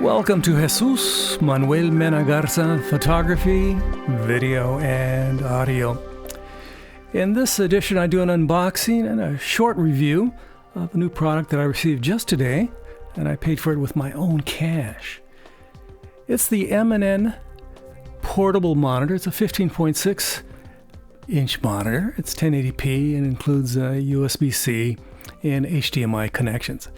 Welcome to Jesús Manuel Mena Garza Photography, Video and Audio. In this edition, I do an unboxing and a short review of a new product that I received just today, and I paid for it with my own cash. It's the MNN Portable Monitor. It's a 15.6-inch monitor. It's 1080p and includes USB C and HDMI connections.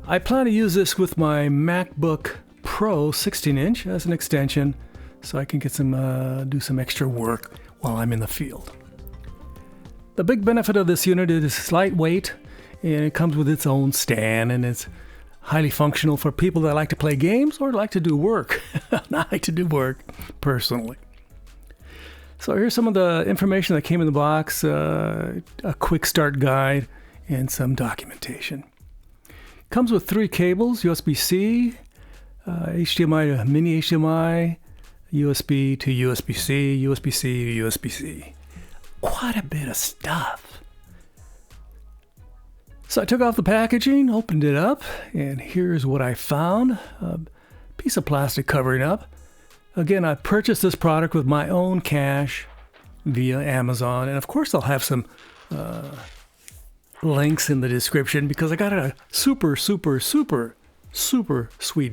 I plan to use this with my MacBook Pro 16-inch as an extension, so I can get do some extra work while I'm in the field. The big benefit of this unit is it's lightweight, and it comes with its own stand, and it's highly functional for people that like to play games or like to do work. I like to do work personally. So here's some of the information that came in the box, a quick start guide, and some documentation. Comes with 3 cables, USB C, HDMI to mini HDMI, USB to USB C, USB C to USB C. Quite a bit of stuff. So I took off the packaging, opened it up, and here's what I found. A piece of plastic covering up. Again, I purchased this product with my own cash via Amazon, and of course I'll have some links in the description because I got a super sweet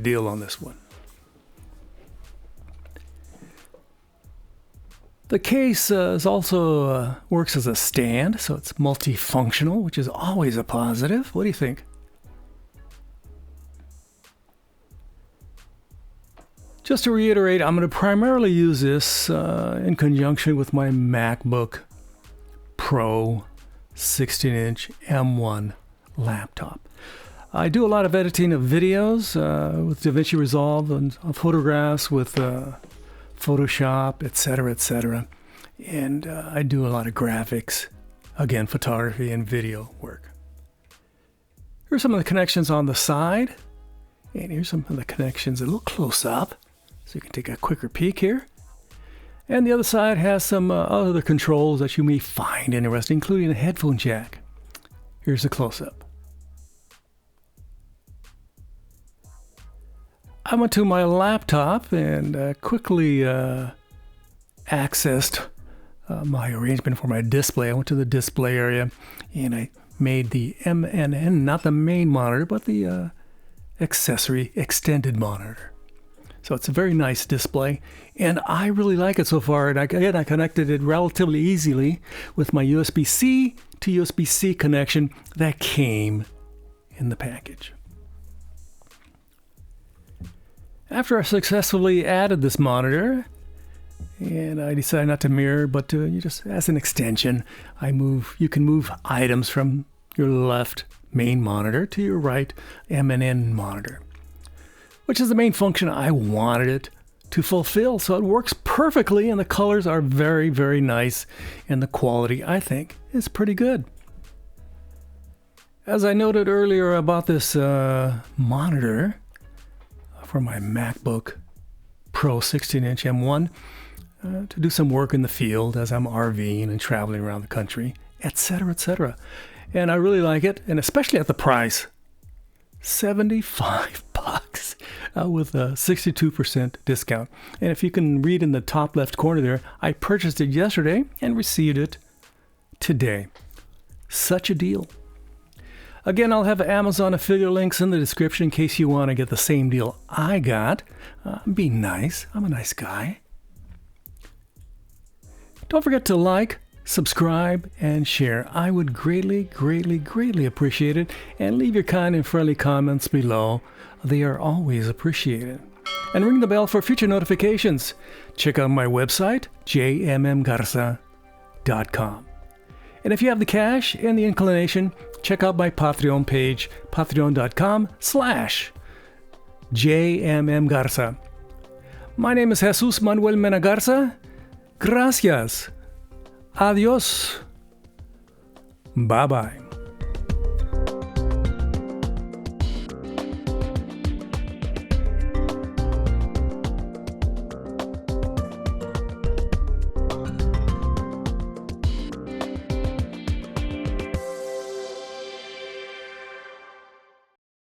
deal on this one. The case is also works as a stand, so it's multifunctional, which is always a positive. What do you think? Just to reiterate, I'm going to primarily use this in conjunction with my MacBook Pro 16-inch M1 laptop. I do a lot of editing of videos with DaVinci Resolve and photographs with Photoshop, etc. And I do a lot of graphics, again, photography and video work. Here's some of the connections on the side, and here's some of the connections a little close up, so you can take a quicker peek here. And the other side has some other controls that you may find interesting, including a headphone jack. Here's a close-up. I went to my laptop and quickly accessed my arrangement for my display. I went to the display area and I made the MNN, not the main monitor, but the accessory extended monitor. So it's a very nice display, and I really like it so far. And I connected it relatively easily with my USB C to USB C connection that came in the package. After I successfully added this monitor, and I decided not to mirror, but to just as an extension, you can move items from your left main monitor to your right MNN monitor, which is the main function I wanted it to fulfill. So it works perfectly, and the colors are very, very nice, and the quality, I think, is pretty good. As I noted earlier about this monitor for my MacBook Pro 16-inch M1 to do some work in the field as I'm RVing and traveling around the country, etc. And I really like it, and especially at the price, $75 with a 62% discount. And if you can read in the top left corner there, I purchased it yesterday and received it today. Such a deal. Again, I'll have Amazon affiliate links in the description in case you want to get the same deal I got. Be nice. I'm a nice guy. Don't forget to like, subscribe, and share. I would greatly appreciate it. And leave your kind and friendly comments below. They are always appreciated. And ring the bell for future notifications. Check out my website, JMMGARZA.com. And if you have the cash and the inclination, check out my Patreon page, patreon.com/JMMGARZA. My name is Jesús Manuel Mena Garza. Gracias. Adiós. Bye-bye.